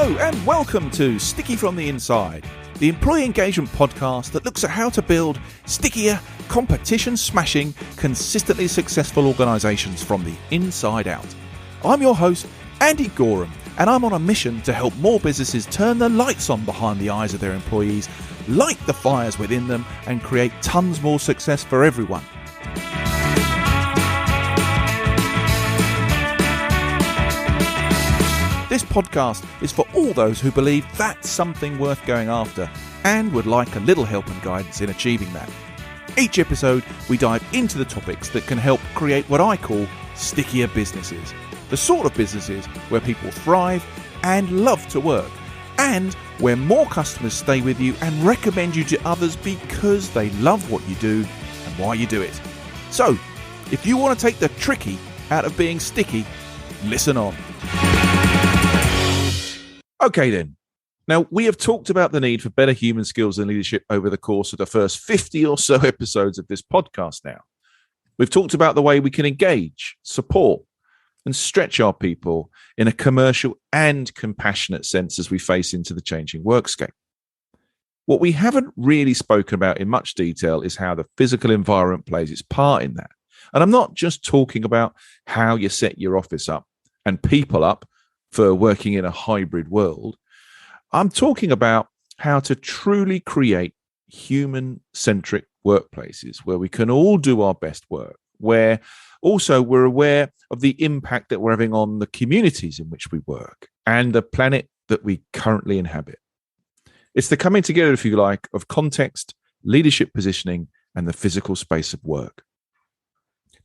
Hello and welcome to Sticky from the Inside, the employee engagement podcast that looks at how to build stickier, competition-smashing, consistently successful organisations from the inside out. I'm your host, Andy Gorham, and I'm on a mission to help more businesses turn the lights on behind the eyes of their employees, light the fires within them, and create tons more success for everyone. This podcast is for all those who believe that's something worth going after and would like a little help and guidance in achieving that. Each episode, we dive into the topics that can help create what I call stickier businesses. The sort of businesses where people thrive and love to work, and where more customers stay with you and recommend you to others because they love what you do and why you do it. So, if you want to take the tricky out of being sticky, listen on. Okay then. Now, we have talked about the need for better human skills and leadership over the course of the first 50 or so episodes of this podcast now. We've talked about the way we can engage, support, and stretch our people in a commercial and compassionate sense as we face into the changing workscape. What we haven't really spoken about in much detail is how the physical environment plays its part in that. And I'm not just talking about how you set your office up and people up for working in a hybrid world. I'm talking about how to truly create human-centric workplaces where we can all do our best work, where also we're aware of the impact that we're having on the communities in which we work and the planet that we currently inhabit. It's the coming together, if you like, of context, leadership positioning, and the physical space of work.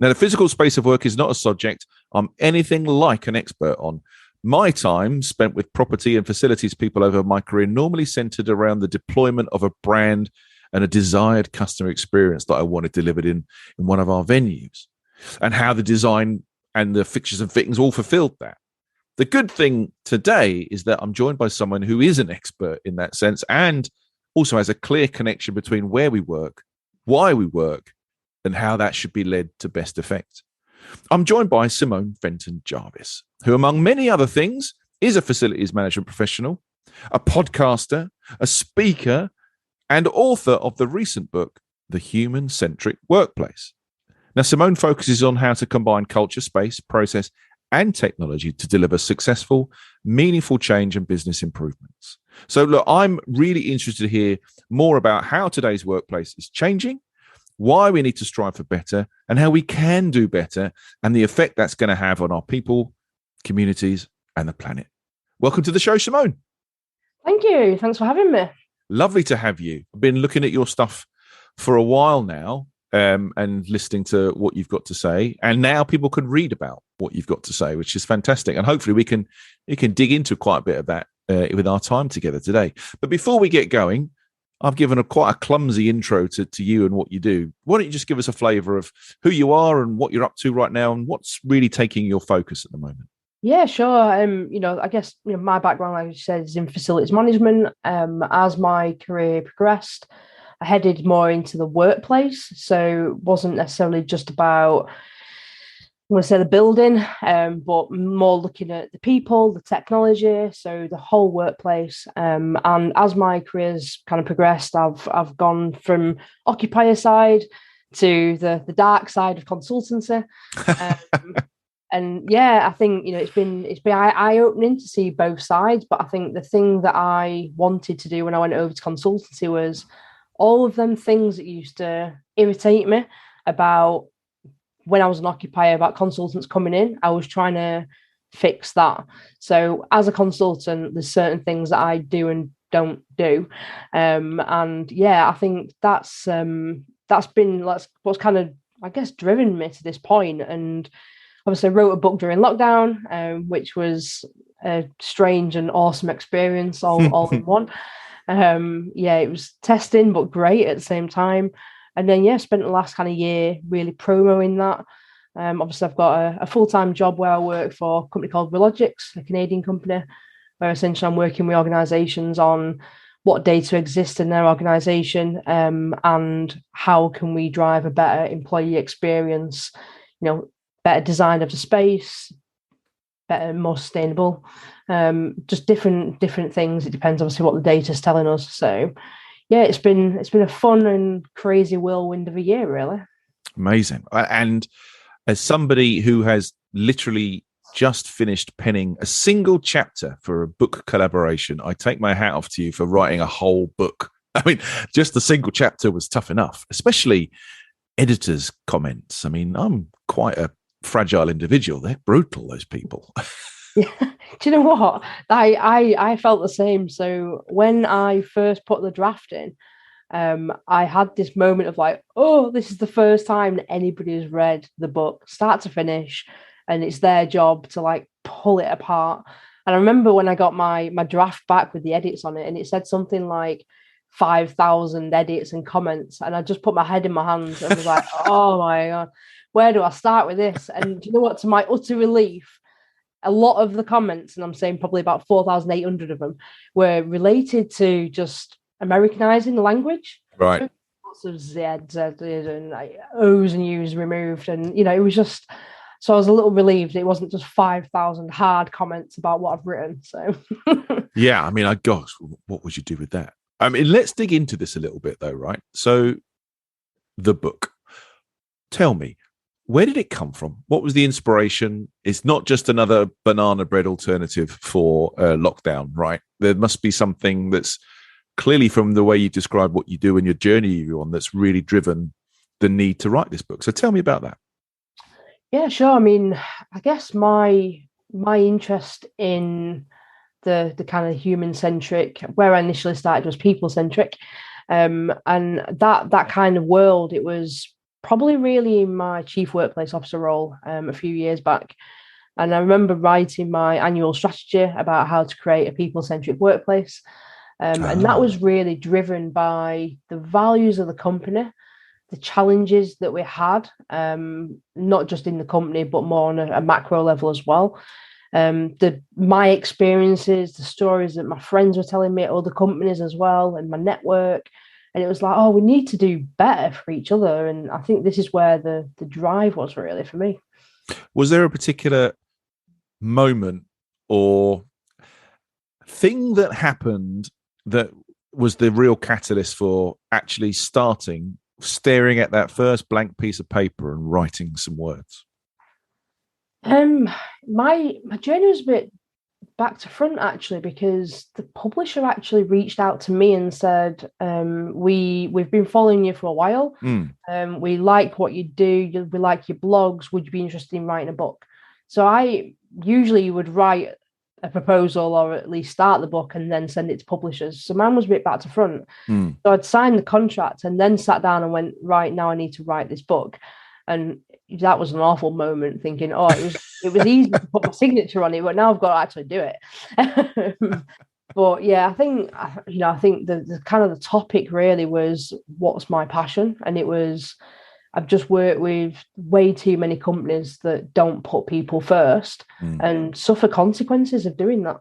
Now, the physical space of work is not a subject I'm anything like an expert on. My time spent with property and facilities people over my career normally centered around the deployment of a brand and a desired customer experience that I wanted delivered in one of our venues, and how the design and the fixtures and fittings all fulfilled that. The good thing today is that I'm joined by someone who is an expert in that sense and also has a clear connection between where we work, why we work, and how that should be led to best effect. I'm joined by Simone Fenton-Jarvis, who, among many other things, is a facilities management professional, a podcaster, a speaker, and author of the recent book, The Human-Centric Workplace. Now, Simone focuses on how to combine culture, space, process, and technology to deliver successful, meaningful change and business improvements. So, look, I'm really interested to hear more about how today's workplace is changing, why we need to strive for better, and how we can do better, and the effect that's going to have on our people, communities, and the planet. Welcome to the show, Simone. Thank you. Thanks for having me. Lovely to have you. I've been looking at your stuff for a while now, and listening to what you've got to say. And now people can read about what you've got to say, which is fantastic. And hopefully we can dig into quite a bit of that with our time together today. But before we get going, I've given quite a clumsy intro to you and what you do. Why don't you just give us a flavour of who you are and what you're up to right now and what's really taking your focus at the moment? Yeah, sure. I guess my background, like you said, is in facilities management. As my career progressed, I headed more into the workplace. So it wasn't necessarily just about, I'm going to say, the building, but more looking at the people, the technology, so the whole workplace. And as my career's kind of progressed, I've gone from occupier side to the dark side of consultancy. And yeah, I think it's been eye-opening to see both sides. But I think the thing that I wanted to do when I went over to consultancy was all of them things that used to irritate me about when I was an occupier, about consultants coming in. I was trying to fix that. So as a consultant, there's certain things that I do and don't do. And yeah, I think that's been what's kind of, I guess, driven me to this point. And obviously I wrote a book during lockdown, which was a strange and awesome experience all in one. It was testing, but great at the same time. And then, spent the last kind of year really promoting that. Obviously, I've got a full-time job where I work for a company called Relogix, a Canadian company, where essentially I'm working with organisations on what data exists in their organisation, and how can we drive a better employee experience, better design of the space, better, more sustainable. Just different things. It depends obviously what the data's telling us. So yeah, it's been a fun and crazy whirlwind of a year, really. Amazing. And as somebody who has literally just finished penning a single chapter for a book collaboration, I take my hat off to you for writing a whole book. I mean, just the single chapter was tough enough, especially editors' comments. I mean, I'm quite a fragile individual. They're brutal, those people. Yeah. Do you know what? I felt the same. So when I first put the draft in, I had this moment of like, oh, this is the first time that anybody has read the book start to finish, and it's their job to like pull it apart. And I remember when I got my draft back with the edits on it, and it said something like 5,000 edits and comments, and I just put my head in my hands and was like, oh my God, where do I start with this? And do you know what? To my utter relief, a lot of the comments, and I'm saying probably about 4,800 of them, were related to just Americanizing the language. Right. Lots of Z's and like O's and U's removed. And, it was just, so I was a little relieved it wasn't just 5,000 hard comments about what I've written. So, yeah, I mean, gosh, what would you do with that? I mean, let's dig into this a little bit though, right? So the book, tell me, where did it come from? What was the inspiration? It's not just another banana bread alternative for lockdown, right? There must be something that's clearly, from the way you describe what you do and your journey you're on, that's really driven the need to write this book. So tell me about that. Yeah, sure. I mean, I guess my interest in the kind of human-centric, where I initially started was people-centric. And that kind of world, it was probably really in my chief workplace officer role a few years back. And I remember writing my annual strategy about how to create a people-centric workplace. And that was really driven by the values of the company, the challenges that we had, not just in the company, but more on a macro level as well. My experiences, the stories that my friends were telling me at other companies as well, and my network. And it was like, oh, we need to do better for each other. And I think this is where the drive was really for me. Was there a particular moment or thing that happened that was the real catalyst for actually staring at that first blank piece of paper and writing some words? My journey was a bit back to front actually, because the publisher actually reached out to me and said, we've been following you for a while. We like what you do, we like your blogs, would you be interested in writing a book? So I usually would write a proposal or at least start the book and then send it to publishers. So mine was a bit back to front. So I'd signed the contract and then sat down and went, right, now I need to write this book. And that was an awful moment, thinking, oh, it was easy to put my signature on it, but now I've got to actually do it. But yeah, I think the kind of the topic really was, what's my passion? And it was, I've just worked with way too many companies that don't put people first and suffer consequences of doing that.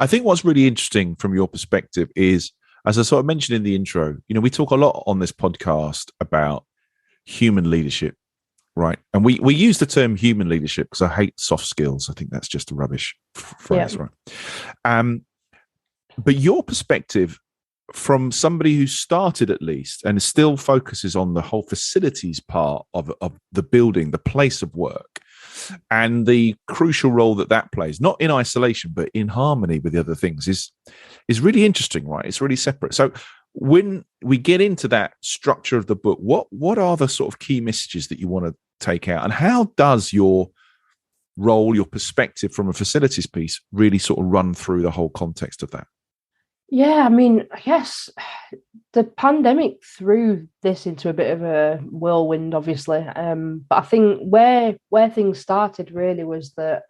I think what's really interesting from your perspective is, as I sort of mentioned in the intro, we talk a lot on this podcast about human leadership, right? And we use the term human leadership because I hate soft skills. I think that's just a rubbish phrase, right? But your perspective from somebody who started at least and still focuses on the whole facilities part of the building, the place of work, and the crucial role that plays, not in isolation, but in harmony with the other things, is really interesting, right? It's really separate. So when we get into that structure of the book, what are the sort of key messages that you want to take out, and how does your role, your perspective from a facilities piece really sort of run through the whole context of that? Yeah, I mean, I guess the pandemic threw this into a bit of a whirlwind, obviously. But I think where things started really was that,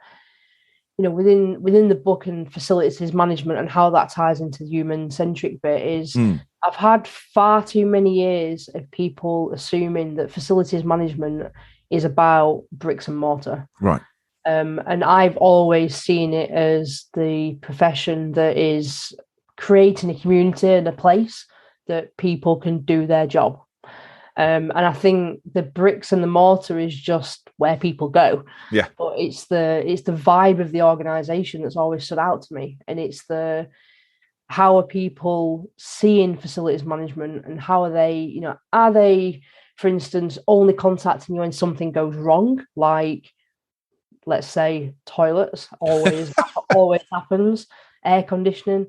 within the book and facilities management and how that ties into the human-centric bit is, I've had far too many years of people assuming that facilities management is about bricks and mortar. Right. And I've always seen it as the profession that is creating a community and a place that people can do their job. And I think the bricks and the mortar is just where people go. Yeah. But it's the vibe of the organization that's always stood out to me. And it's the how are people seeing facilities management, and how are they, are they, for instance, only contacting you when something goes wrong, like, let's say, toilets always happens, air conditioning,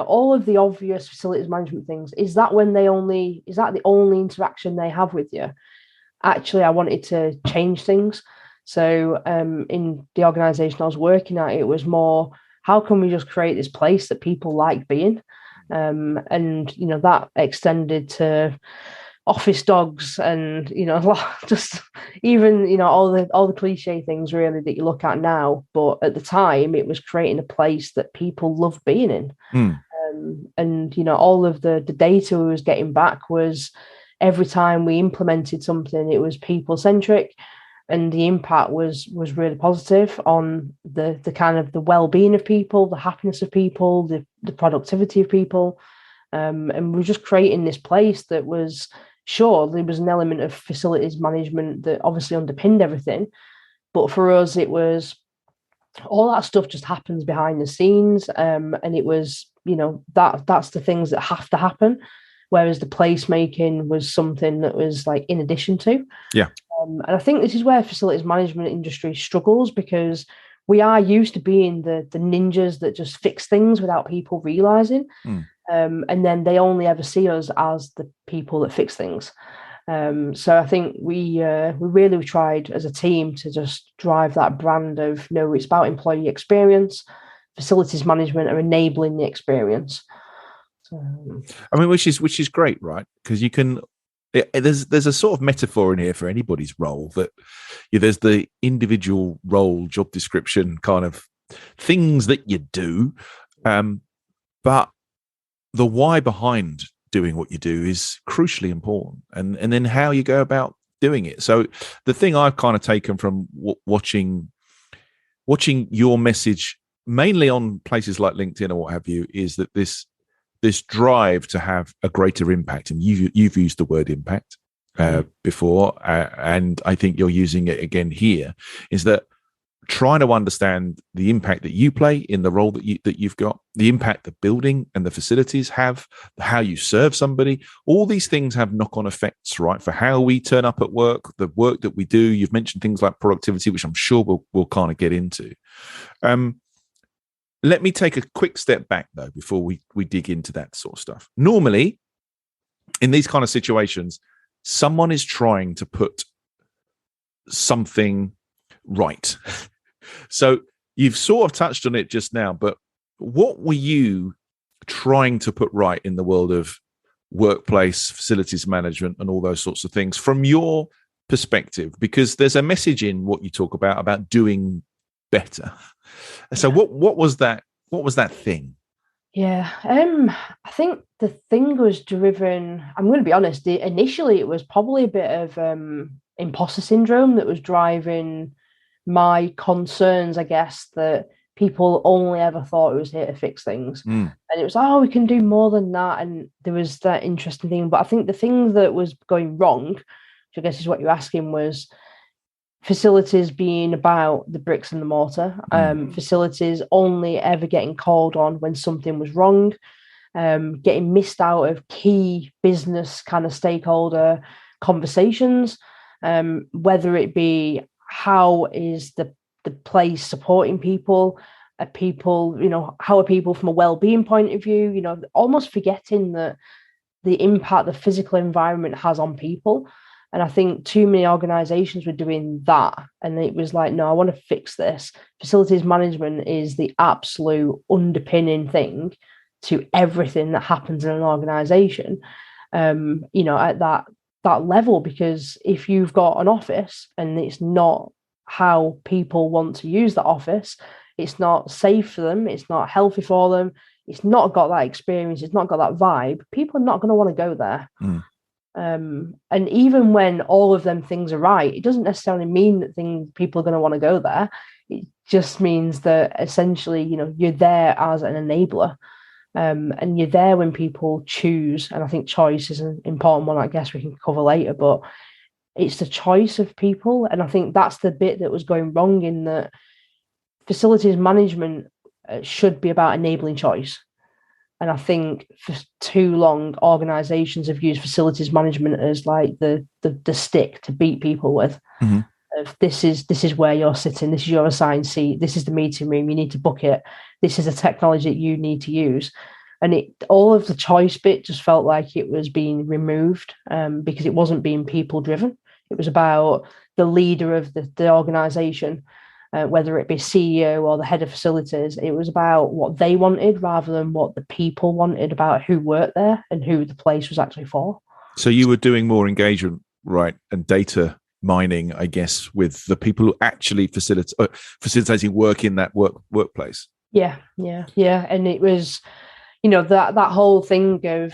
all of the obvious facilities management things. Is that the only interaction they have with you? Actually, I wanted to change things. So in the organization I was working at, it was more, how can we just create this place that people like being? And that extended to office dogs, and just even all the cliche things really that you look at now. But at the time, it was creating a place that people love being in. And all of the data we was getting back was, every time we implemented something, it was people centric, and the impact was really positive on the kind of the well-being of people, the happiness of people, the productivity of people. And we're just creating this place that was, sure, there was an element of facilities management that obviously underpinned everything, but for us, it was all that stuff just happens behind the scenes. And it was, that's the things that have to happen. Whereas the placemaking was something that was like in addition to. Yeah. And I think this is where facilities management industry struggles, because we are used to being the ninjas that just fix things without people realizing. And then they only ever see us as the people that fix things. So I think we really tried as a team to just drive that brand of, no, it's about employee experience, facilities management are enabling the experience. I mean, which is great, right? Because you can. There's a sort of metaphor in here for anybody's role, that there's the individual role, job description kind of things that you do, but the why behind doing what you do is crucially important, and then how you go about doing it. So the thing I've kind of taken from watching your message, mainly on places like LinkedIn or what have you, is that this drive to have a greater impact, and you've used the word impact before, and I think you're using it again here, is that trying to understand the impact that you play in the role that you've got, the impact the building and the facilities have, how you serve somebody. All these things have knock-on effects, right, for how we turn up at work, the work that we do. You've mentioned things like productivity, which I'm sure we'll kind of get into. Let me take a quick step back, though, before we dig into that sort of stuff. Normally, in these kind of situations, someone is trying to put something right. So you've sort of touched on it just now, but what were you trying to put right in the world of workplace, facilities management, and all those sorts of things from your perspective? Because there's a message in what you talk about doing better. So what was that? What was that thing? Yeah, I think the thing was driven. I'm going to be honest. Initially, it was probably a bit of imposter syndrome that was driving my concerns. I guess that people only ever thought it was here to fix things, and it was, oh, we can do more than that. And there was that interesting thing. But I think the thing that was going wrong, which I guess is what you're asking, was facilities being about the bricks and the mortar, facilities only ever getting called on when something was wrong, getting missed out of key business kind of stakeholder conversations, whether it be how is the place supporting people, how are people from a well-being point of view, almost forgetting that the impact the physical environment has on people. And I think too many organizations were doing that. And it was like, no, I want to fix this. Facilities management is the absolute underpinning thing to everything that happens in an organization, at that level. Because if you've got an office and it's not how people want to use the office, it's not safe for them, it's not healthy for them, it's not got that experience, it's not got that vibe, people are not going to want to go there. And even when all of them things are right, it doesn't necessarily mean that people are going to want to go there. It just means that essentially, you're there as an enabler. And you're there when people choose. And I think choice is an important one. I guess we can cover later, but it's the choice of people. And I think that's the bit that was going wrong, in that facilities management should be about enabling choice. And I think for too long, organisations have used facilities management as like the stick to beat people with. Mm-hmm. This is where you're sitting. This is your assigned seat. This is the meeting room. You need to book it. This is the technology that you need to use. And all of the choice bit just felt like it was being removed, because it wasn't being people driven. It was about the leader of the organisation, whether it be CEO or the head of facilities. It was about what they wanted rather than what the people wanted about who worked there and who the place was actually for. So you were doing more engagement, right, and data mining, I guess, with the people who actually facilitating work in that workplace. Yeah. And it was, that whole thing of,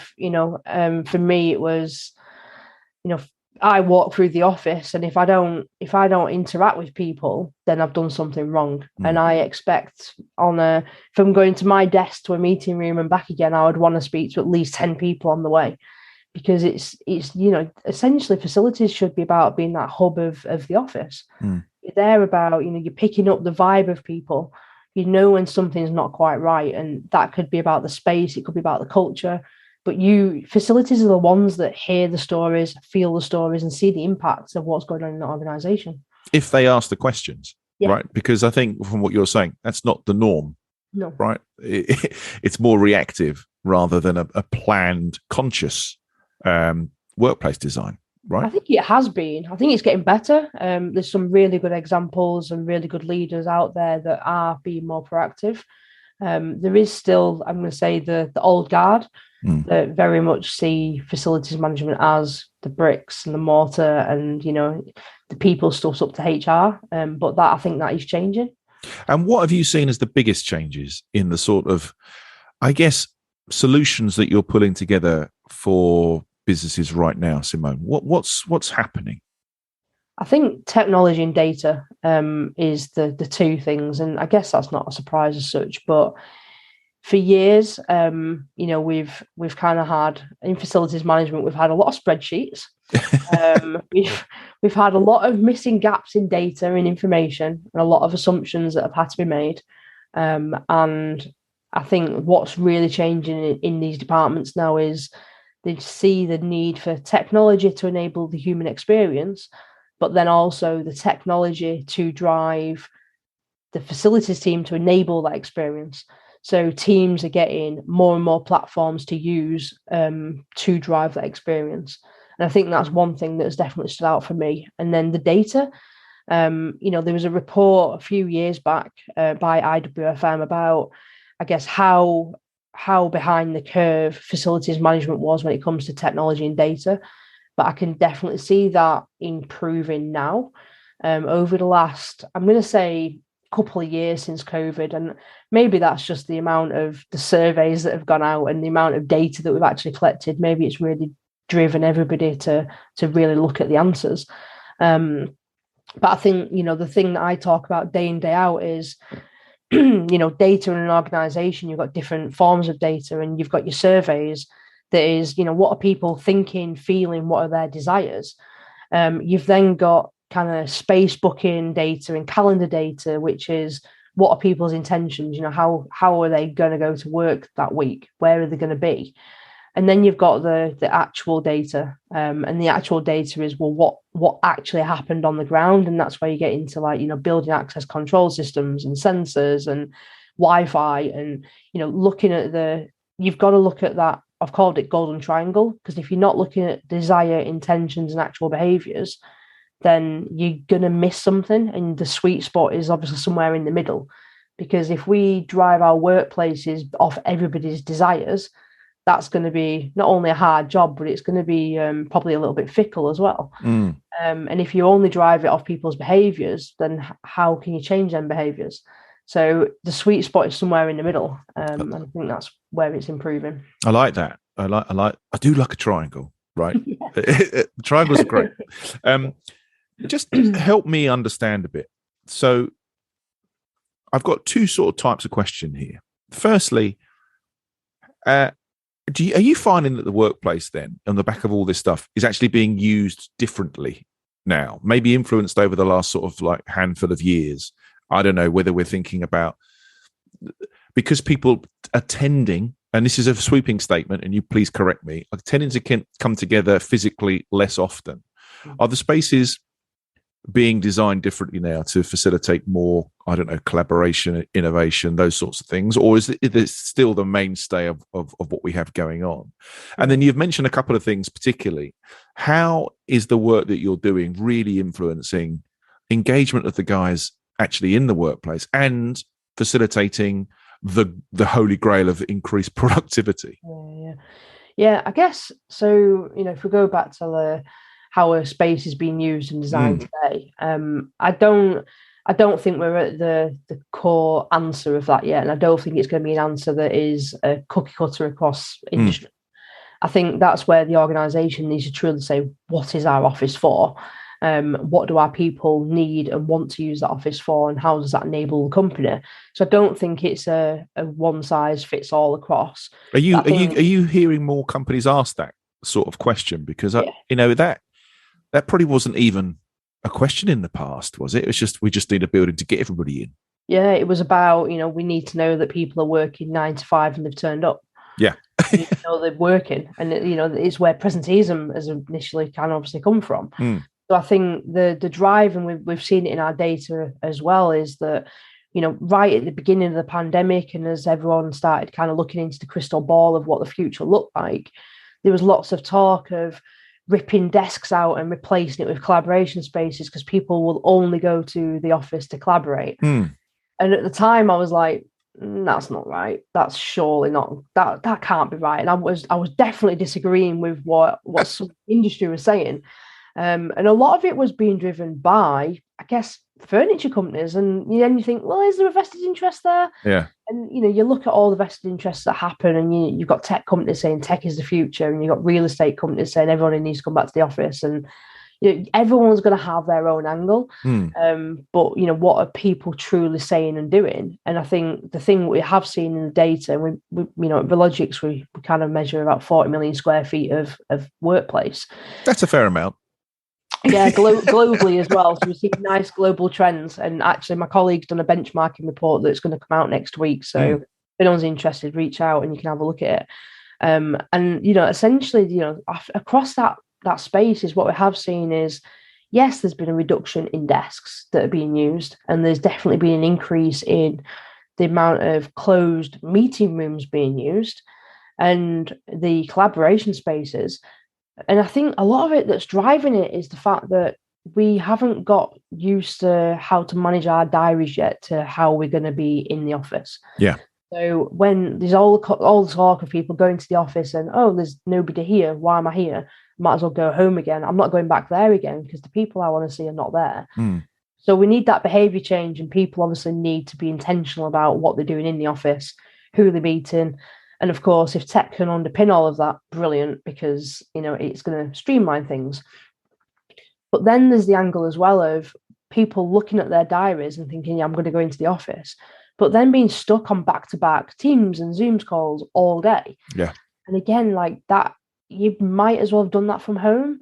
for me, it was, I walk through the office, and if I don't interact with people, then I've done something wrong. And I expect if I'm going to my desk to a meeting room and back again, I would want to speak to at least 10 people on the way, because it's essentially facilities should be about being that hub of the office. You're there about, you're picking up the vibe of people. When something's not quite right, and that could be about the space, it could be about the culture. But facilities are the ones that hear the stories, feel the stories, and see the impacts of what's going on in the organisation. If they ask the questions, right? Because I think from what you're saying, that's not the norm. No. Right? It's more reactive rather than a planned, conscious workplace design, right? I think it has been. I think it's getting better. There's some really good examples and really good leaders out there that are being more proactive. There is still, I'm going to say, the old guard that very much see facilities management as the bricks and the mortar, and the people stuff's up to HR. But I think that is changing. And what have you seen as the biggest changes in the sort of, I guess, solutions that you're pulling together for businesses right now, Simone? What's happening? I think technology and data is the two things, and I guess that's not a surprise as such. But for years, we've kind of had, in facilities management, we've had a lot of spreadsheets. We've had a lot of missing gaps in data and information, and a lot of assumptions that have had to be made. And I think what's really changing in these departments now is they see the need for technology to enable the human experience, but then also the technology to drive the facilities team to enable that experience. So teams are getting more and more platforms to use to drive that experience. And I think that's one thing that has definitely stood out for me. And then the data, there was a report a few years back by IWFM about, I guess, how behind the curve facilities management was when it comes to technology and data. But I can definitely see that improving now over the last, I'm going to say, couple of years since COVID. And maybe that's just the amount of the surveys that have gone out and the amount of data that we've actually collected. Maybe it's really driven everybody to really look at the answers. But I think, the thing that I talk about day in, day out is, data in an organization. You've got different forms of data, and you've got your surveys. That is, what are people thinking, feeling, what are their desires? You've then got kind of space booking data and calendar data, which is what are people's intentions? How are they going to go to work that week? Where are they going to be? And then you've got the actual data, and the actual data is, well, what actually happened on the ground, and that's where you get into building access control systems and sensors and Wi-Fi, and looking at you've got to look at that. I've called it golden triangle, because if you're not looking at desire, intentions, and actual behaviours, then you're going to miss something. And the sweet spot is obviously somewhere in the middle, because if we drive our workplaces off everybody's desires, that's going to be not only a hard job, but it's going to be probably a little bit fickle as well. And if you only drive it off people's behaviours, then how can you change them behaviours? So the sweet spot is somewhere in the middle, and I think that's where it's improving. I like that. I do like a triangle, right? Triangles are great. Just help me understand a bit. So I've got two sort of types of question here. Firstly, are you finding that the workplace then, on the back of all this stuff, is actually being used differently now? Maybe influenced over the last sort of like handful of years. I don't know whether we're thinking about, because people are tending, and this is a sweeping statement, and you please correct me, are tending to come together physically less often. Are the spaces being designed differently now to facilitate more, I don't know, collaboration, innovation, those sorts of things? Or is it still the mainstay of what we have going on? And then you've mentioned a couple of things particularly. How is the work that you're doing really influencing engagement of the guys actually in the workplace and facilitating the holy grail of increased productivity? Yeah, I guess so. If we go back to how a space is being used and designed today, I don't think we're at the core answer of that yet, and I don't think it's going to be an answer that is a cookie cutter across industry. I think that's where the organisation needs to truly say, what is our office for? What do our people need and want to use that office for, and how does that enable the company? So I don't think it's a one size fits all across. Are you hearing more companies ask that sort of question? Because that probably wasn't even a question in the past, was it? It was just, we just need a building to get everybody in. Yeah, it was about, we need to know that people are working 9 to 5 and they've turned up. Yeah. We need to know they're working. And, it's where presenteeism has initially kind of obviously come from. So I think the drive, and we've seen it in our data as well, is that, right at the beginning of the pandemic, and as everyone started kind of looking into the crystal ball of what the future looked like, there was lots of talk of ripping desks out and replacing it with collaboration spaces because people will only go to the office to collaborate. And at the time I was like, that's not right. That's surely not, that can't be right. And I was definitely disagreeing with what some industry was saying. And a lot of it was being driven by, I guess, furniture companies. And then you think, well, is there a vested interest there? Yeah. And, you look at all the vested interests that happen, and you've got tech companies saying tech is the future, and you've got real estate companies saying everyone needs to come back to the office. And everyone's going to have their own angle. But, what are people truly saying and doing? And I think the thing we have seen in the data, and we at Velogix, we kind of measure about 40 million square feet of workplace. That's a fair amount. Yeah, globally as well. So we see nice global trends. And actually, my colleague's done a benchmarking report that's going to come out next week. So if anyone's interested, reach out and you can have a look at it. And essentially, across that space is what we have seen is, yes, there's been a reduction in desks that are being used, and there's definitely been an increase in the amount of closed meeting rooms being used and the collaboration spaces. And I think a lot of it that's driving it is the fact that we haven't got used to how to manage our diaries yet to how we're going to be in the office. Yeah. So when there's all the talk of people going to the office and, oh, there's nobody here, why am I here? Might as well go home again. I'm not going back there again because the people I want to see are not there. So we need that behavior change, and people obviously need to be intentional about what they're doing in the office, who they're meeting. And of course, if tech can underpin all of that, brilliant, because, it's going to streamline things. But then there's the angle as well of people looking at their diaries and thinking, yeah, I'm going to go into the office, but then being stuck on back-to-back Teams and Zooms calls all day. Yeah. And again, like that, you might as well have done that from home.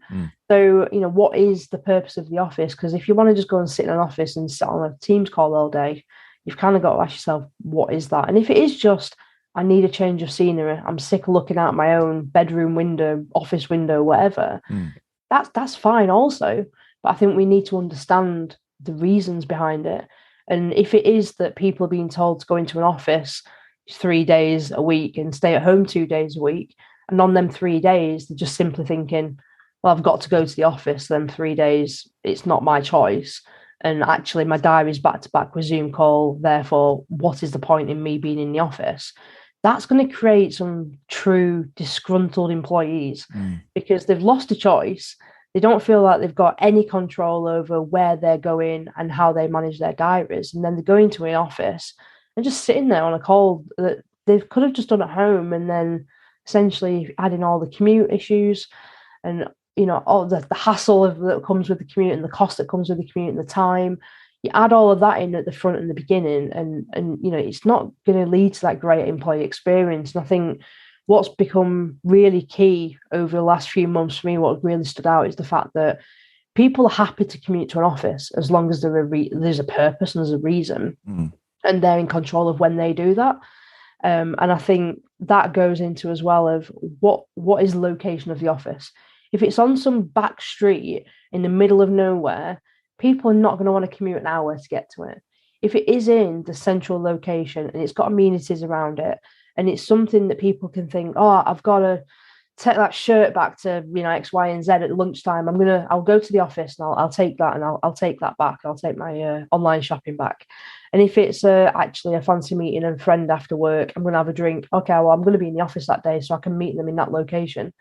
So, what is the purpose of the office? Because if you want to just go and sit in an office and sit on a Teams call all day, you've kind of got to ask yourself, what is that? And if it is just, I need a change of scenery, I'm sick of looking out my own bedroom window, office window, whatever, that's fine also. But I think we need to understand the reasons behind it. And if it is that people are being told to go into an office 3 days a week and stay at home 2 days a week, and on them 3 days, they're just simply thinking, well, I've got to go to the office then 3 days, it's not my choice. And actually my diary's back to back with Zoom call. Therefore, what is the point in me being in the office? That's going to create some true disgruntled employees because they've lost a choice. They don't feel like they've got any control over where they're going and how they manage their diaries. And then they're going to an office and just sitting there on a call that they could have just done at home, and then essentially adding all the commute issues and, all the hassle that comes with the commute and the cost that comes with the commute and the time. You add all of that in at the front and the beginning, and it's not going to lead to that great employee experience. And I think what's become really key over the last few months for me, what really stood out is the fact that people are happy to commute to an office as long as there's a purpose and there's a reason, and they're in control of when they do that. And I think that goes into as well of what is the location of the office. If it's on some back street in the middle of nowhere, people are not going to want to commute an hour to get to it. If it is in the central location and it's got amenities around it, and it's something that people can think, oh, I've got to take that shirt back to X, Y, and Z at lunchtime. I'll go to the office and I'll take that, and I'll take that back. I'll take my online shopping back. And if it's actually a fancy meeting and a friend after work, I'm going to have a drink. Okay, well, I'm going to be in the office that day, so I can meet them in that location.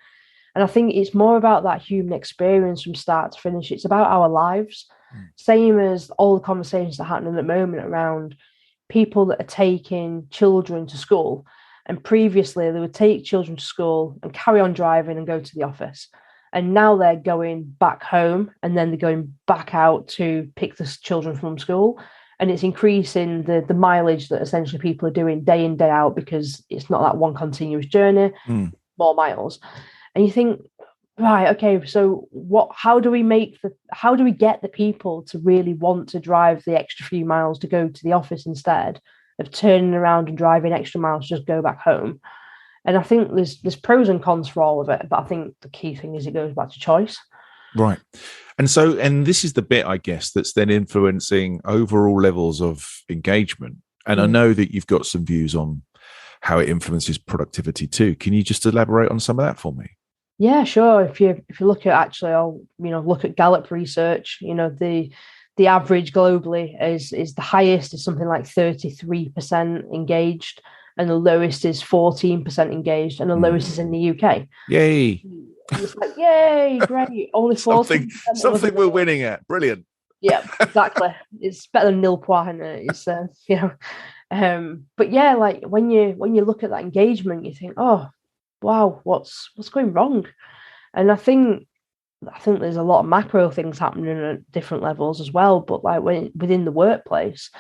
And I think it's more about that human experience from start to finish. It's about our lives, same as all the conversations that are happening at the moment around people that are taking children to school. And previously, they would take children to school and carry on driving and go to the office. And now they're going back home and then they're going back out to pick the children from school. And it's increasing the mileage that essentially people are doing day in, day out, because it's not that one continuous journey, more miles. And you think, right, okay, so how do we get the people to really want to drive the extra few miles to go to the office instead of turning around and driving extra miles to just go back home? And I think there's pros and cons for all of it, but I think the key thing is it goes back to choice. Right. And this is the bit, I guess, that's then influencing overall levels of engagement. And I know that you've got some views on how it influences productivity too. Can you just elaborate on some of that for me? Yeah, sure. If you look at look at Gallup research, the average globally is the highest is something like 33% engaged, and the lowest is 14% engaged, and the lowest is in the UK. Yay! It's like, yay, great! Only 14%. something we're winning at. Brilliant. Yeah, exactly. It's better than nil point. It's but yeah, like when you look at that engagement, you think, oh, wow, what's going wrong? And I think there's a lot of macro things happening at different levels as well. But like within the workplace,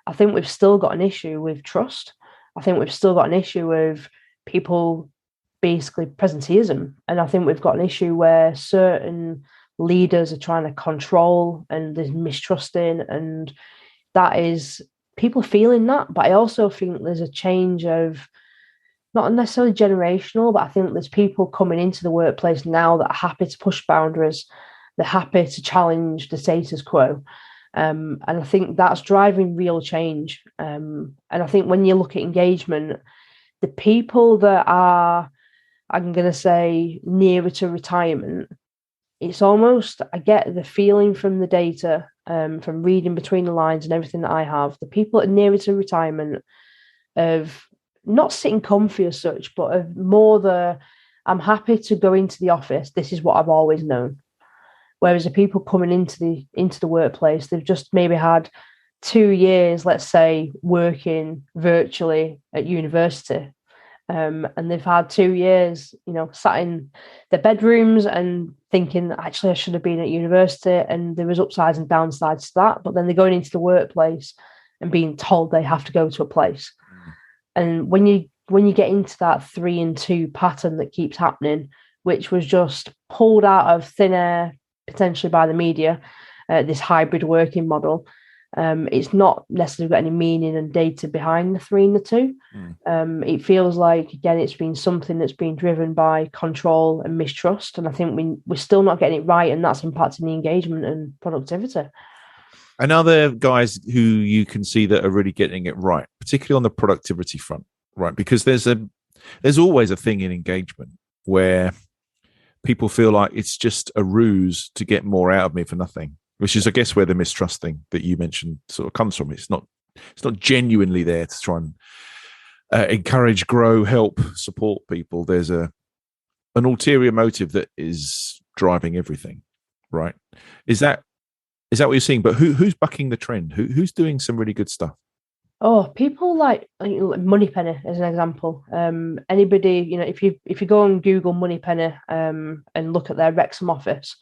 I think we've still got an issue with trust. I think we've still got an issue with people basically presenteeism. And I think we've got an issue where certain leaders are trying to control, and there's mistrusting, and that is people feeling that. But I also think there's a change of not necessarily generational, but I think there's people coming into the workplace now that are happy to push boundaries. They're happy to challenge the status quo. And I think that's driving real change. And I think when you look at engagement, the people that are, I'm going to say, nearer to retirement, it's almost, I get the feeling from the data, from reading between the lines and everything that I have, the people that are nearer to retirement of not sitting comfy as such, but of more I'm happy to go into the office. This is what I've always known. Whereas the people coming into the workplace, they've just maybe had 2 years, let's say, working virtually at university. And they've had 2 years, sat in their bedrooms and thinking, actually, I should have been at university. And there was upsides and downsides to that. But then they're going into the workplace and being told they have to go to a place. And when you get into that 3 and 2 pattern that keeps happening, which was just pulled out of thin air, potentially by the media, this hybrid working model, it's not necessarily got any meaning and data behind the 3 and the 2. It feels like, again, it's been something that's been driven by control and mistrust. And I think we're still not getting it right, and that's impacting the engagement and productivity. And are there guys who you can see that are really getting it right, particularly on the productivity front, right? Because there's always a thing in engagement where people feel like it's just a ruse to get more out of me for nothing, which is, I guess, where the mistrusting that you mentioned sort of comes from. It's not genuinely there to try and encourage, grow, help, support people. There's an ulterior motive that is driving everything, right? Is that what you're seeing? But who's bucking the trend? Who's doing some really good stuff? Oh, people like Moneypenny as an example. Anybody, if you go on Google Moneypenny and look at their Wrexham office,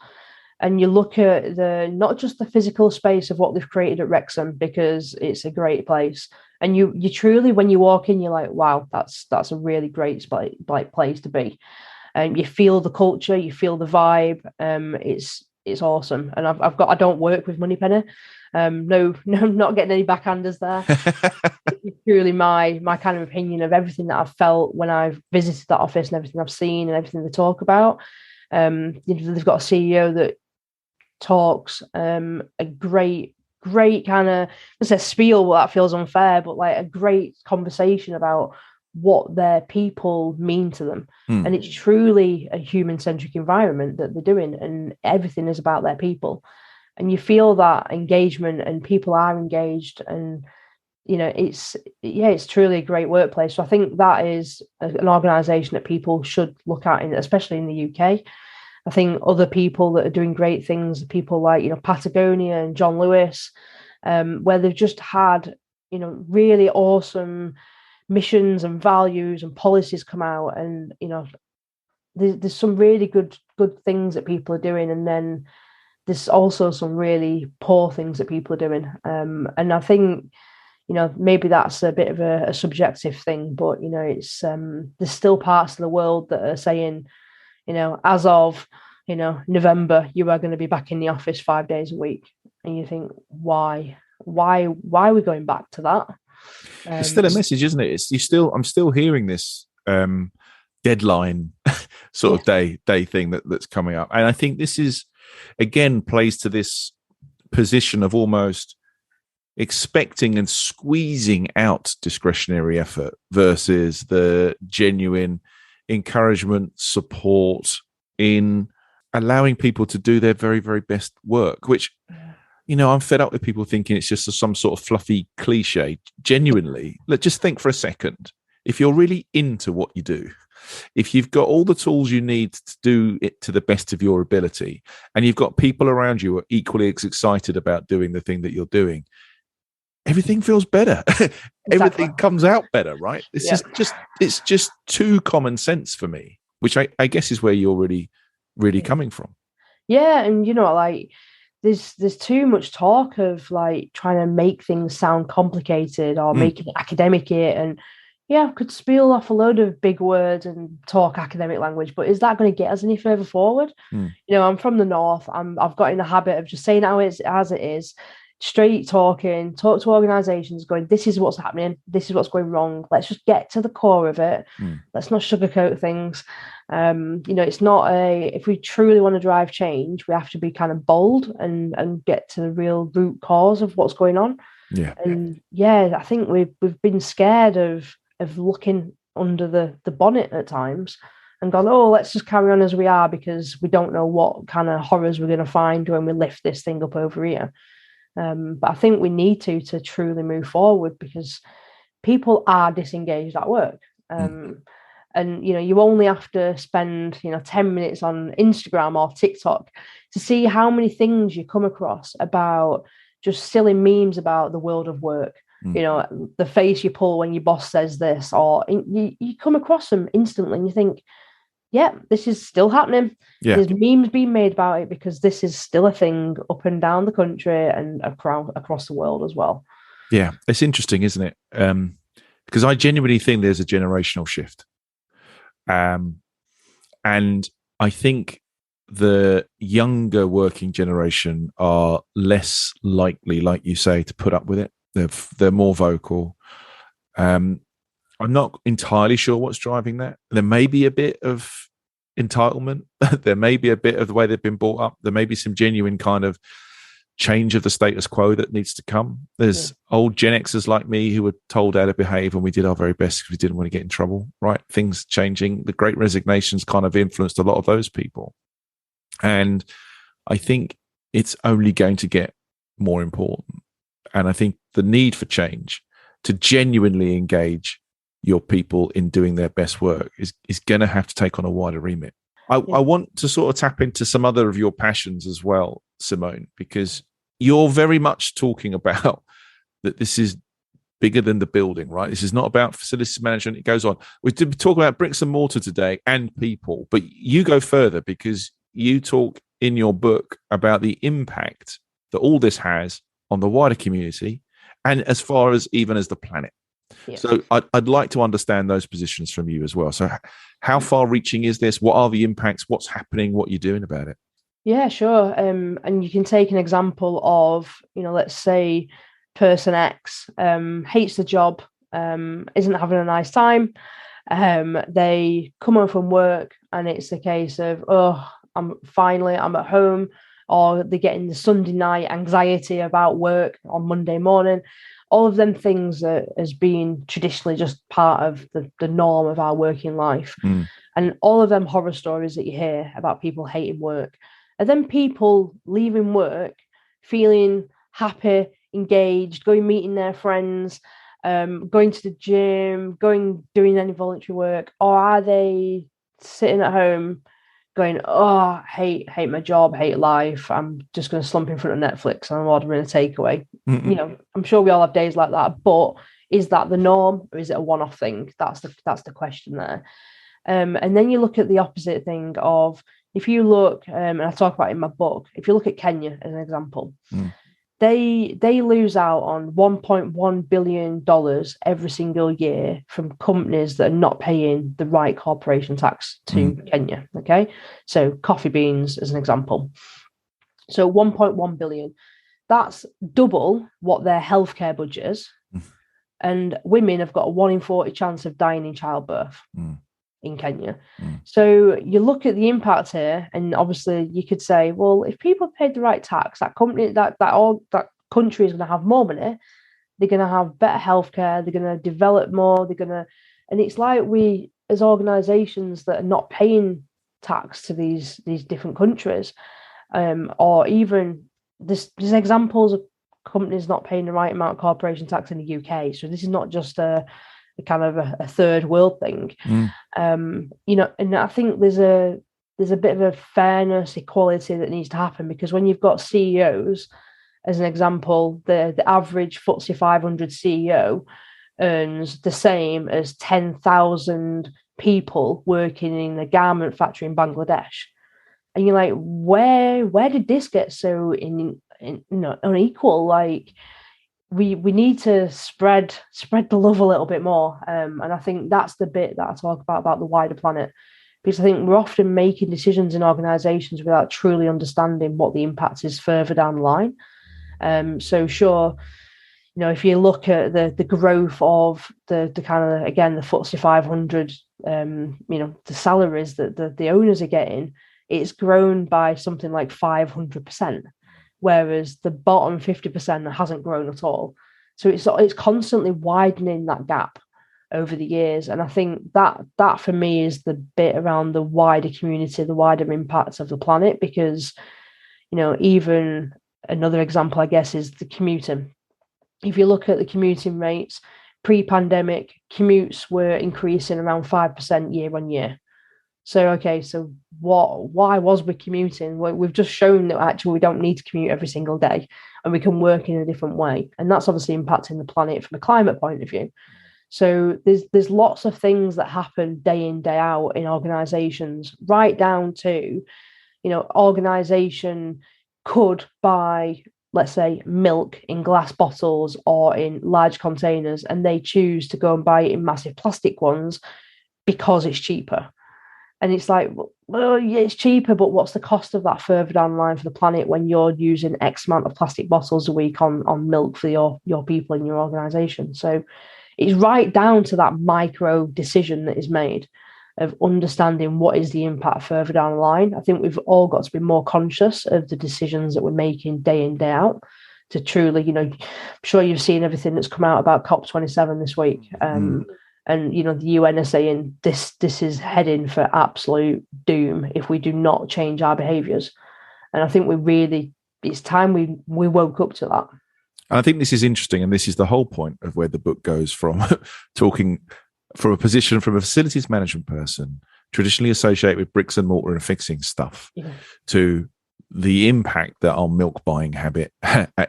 and you look at not just the physical space of what they've created at Wrexham, because it's a great place, And you truly, when you walk in, you're like, wow, that's a really great place to be. You feel the culture, you feel the vibe. It's awesome. And I don't work with Moneypenny. No, I'm not getting any backhanders there. It's truly my kind of opinion of everything that I've felt when I've visited that office and everything I've seen and everything they talk about. They've got a CEO that talks a great kind of, it's a spiel, well, that feels unfair, but like a great conversation about what their people mean to them. And it's truly a human-centric environment that they're doing, and everything is about their people. And you feel that engagement, and people are engaged, and it's truly a great workplace. So I think that is an organization that people should look at, especially in the UK. I think other people that are doing great things, people like Patagonia and John Lewis, where they've just had really awesome missions and values and policies come out, and there's some really good things that people are doing, and then there's also some really poor things that people are doing, and I think maybe that's a bit of a subjective thing, but it's there's still parts of the world that are saying, as of November, you are going to be back in the office 5 days a week, and you think, why are we going back to that? It's still a message, isn't it? I'm still hearing this deadline sort of day thing that's coming up, and I think this is again plays to this position of almost expecting and squeezing out discretionary effort versus the genuine encouragement, support in allowing people to do their very, very best work, which, I'm fed up with people thinking it's just some sort of fluffy cliche. Genuinely, let's just think for a second. If you're really into what you do, if you've got all the tools you need to do it to the best of your ability, and you've got people around you who are equally as excited about doing the thing that you're doing, everything feels better. Everything comes out better, right? It's just too common sense for me, which I guess is where you're really coming from. Yeah, and there's too much talk of like trying to make things sound complicated or making it academic here, and I could spiel off a load of big words and talk academic language, but is that going to get us any further forward? I'm from the north. I've got in the habit of just saying as it is, straight talk to organizations, going, this is what's happening, this is what's going wrong, let's just get to the core of it. Let's not sugarcoat things. It's not if we truly want to drive change, we have to be kind of bold and get to the real root cause of what's going on. I think we've been scared of looking under the bonnet at times and gone, oh, let's just carry on as we are, because we don't know what kind of horrors we're going to find when we lift this thing up over here. But I think we need to truly move forward, because people are disengaged at work. And, you only have to spend, 10 minutes on Instagram or TikTok to see how many things you come across about just silly memes about the world of work. The face you pull when your boss says this, or you come across them instantly and you think, this is still happening. There's memes being made about it, because this is still a thing up and down the country and across the world as well. Yeah, it's interesting, isn't it? Because I genuinely think there's a generational shift. And I think the younger working generation are less likely, like you say, to put up with it. They're more vocal. I'm not entirely sure what's driving that. There may be a bit of entitlement. There may be a bit of the way they've been brought up. There may be some genuine kind of change of the status quo that needs to come. There's old Gen Xers like me who were told how to behave, and we did our very best because we didn't want to get in trouble, right? Things changing. The Great Resignation's kind of influenced a lot of those people. And I think it's only going to get more important. And I think the need for change, to genuinely engage your people in doing their best work, is going to have to take on a wider remit. I want to sort of tap into some other of your passions as well, Simone, because you're very much talking about that this is bigger than the building, right? This is not about facilities management. It goes on. We did talk about bricks and mortar today and people, but you go further, because you talk in your book about the impact that all this has on the wider community and as far as even as the planet. Yeah. So I'd like to understand those positions from you as well. So how far reaching is this? What are the impacts? What's happening? What are you doing about it? Yeah, sure. And you can take an example of, let's say person X hates the job, isn't having a nice time. They come home from work and it's a case of, I'm at home, or they're getting the Sunday night anxiety about work on Monday morning. All of them things has been traditionally just part of the norm of our working life. And all of them horror stories that you hear about people hating work, and then people leaving work feeling happy, engaged, meeting their friends, going to the gym, doing any voluntary work, or are they sitting at home going, oh, hate my job, hate life, I'm just going to slump in front of Netflix and I'm ordering a takeaway. I'm sure we all have days like that, but is that the norm or is it a one-off thing? That's the question there. And then you look at the opposite thing of, if you look, and I talk about it in my book, if you look at Kenya as an example, they lose out on $1.1 billion every single year from companies that are not paying the right corporation tax to Kenya. Okay, so coffee beans as an example. So 1.1 billion, that's double what their healthcare budget is, and women have got a 1 in 40 chance of dying in childbirth. In Kenya. So you look at the impact here, and obviously you could say, well, if people paid the right tax, that country is going to have more money, they're going to have better healthcare, they're going to develop more, and it's like we as organizations that are not paying tax to these different countries, or even there's examples of companies not paying the right amount of corporation tax in the UK. So this is not just a kind of a third world thing. And I think there's a bit of a fairness, equality that needs to happen, because when you've got CEOs, as an example, the average FTSE 500 CEO earns the same as 10,000 people working in a garment factory in Bangladesh. And you're like, where did this get so unequal? Like, we need to spread the love a little bit more, and I think that's the bit that I talk about the wider planet, because I think we're often making decisions in organizations without truly understanding what the impact is further down the line. So sure, if you look at the growth of the kind of, again, the FTSE 500, the salaries that the owners are getting, it's grown by something like 500%. Whereas the bottom 50% hasn't grown at all. So it's constantly widening that gap over the years. And I think that for me is the bit around the wider community, the wider impacts of the planet, because, even another example, I guess, is the commuting. If you look at the commuting rates, pre-pandemic, commutes were increasing around 5% year on year. So, okay, so why was we commuting? We've just shown that actually we don't need to commute every single day, and we can work in a different way. And that's obviously impacting the planet from a climate point of view. So there's lots of things that happen day in, day out in organizations, right down to, organization could buy, let's say, milk in glass bottles or in large containers, and they choose to go and buy it in massive plastic ones because it's cheaper. And it's like, well, yeah, it's cheaper, but what's the cost of that further down the line for the planet when you're using X amount of plastic bottles a week on milk for your people in your organization? So it's right down to that micro decision that is made of understanding what is the impact further down the line. I think we've all got to be more conscious of the decisions that we're making day in, day out, to truly, I'm sure you've seen everything that's come out about COP27 this week. And, the UN are saying this is heading for absolute doom if we do not change our behaviours. And I think it's time we woke up to that. And I think this is interesting. And this is the whole point of where the book goes from talking from a position from a facilities management person, traditionally associated with bricks and mortar and fixing stuff, to the impact that our milk buying habit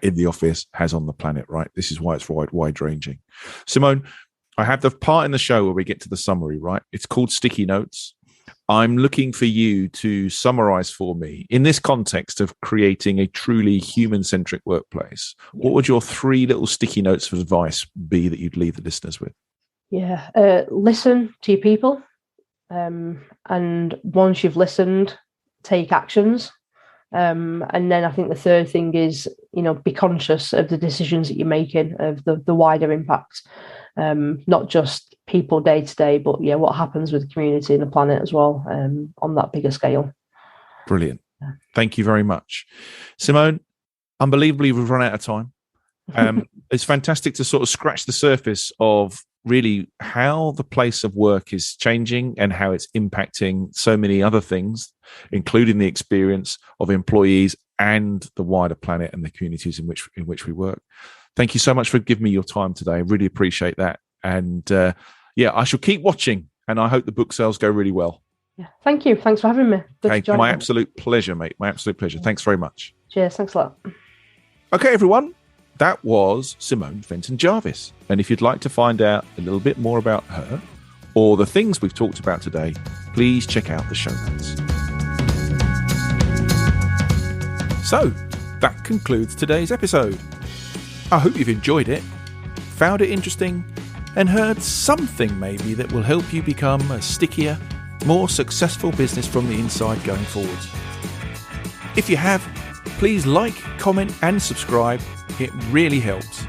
in the office has on the planet, right? This is why it's wide ranging. Simone, I have the part in the show where we get to the summary, right? It's called Sticky Notes. I'm looking for you to summarize for me in this context of creating a truly human-centric workplace. What would your 3 little sticky notes of advice be that you'd leave the listeners with? Yeah, listen to your people. And once you've listened, take actions. And then I think the third thing is, be conscious of the decisions that you're making, of the wider impact, not just people day to day, but what happens with the community and the planet as well, on that bigger scale. Brilliant. Thank you very much. Simone, unbelievably, we've run out of time. It's fantastic to sort of scratch the surface of really how the place of work is changing and how it's impacting so many other things, including the experience of employees and the wider planet and the communities in which we work. Thank you so much for giving me your time today. I really appreciate that. And I shall keep watching, and I hope the book sales go really well. Yeah, thank you. Thanks for having me. Okay, my absolute pleasure, mate. My absolute pleasure. Thanks very much. Cheers. Thanks a lot. Okay, everyone. That was Simone Fenton-Jarvis. And if you'd like to find out a little bit more about her or the things we've talked about today, please check out the show notes. So, that concludes today's episode. I hope you've enjoyed it, found it interesting, and heard something maybe that will help you become a stickier, more successful business from the inside going forwards. If you have, please like, comment, and subscribe. It really helps.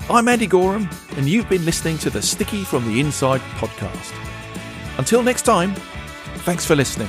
I'm Andy Gorham, and you've been listening to the Sticky from the Inside podcast. Until next time, thanks for listening.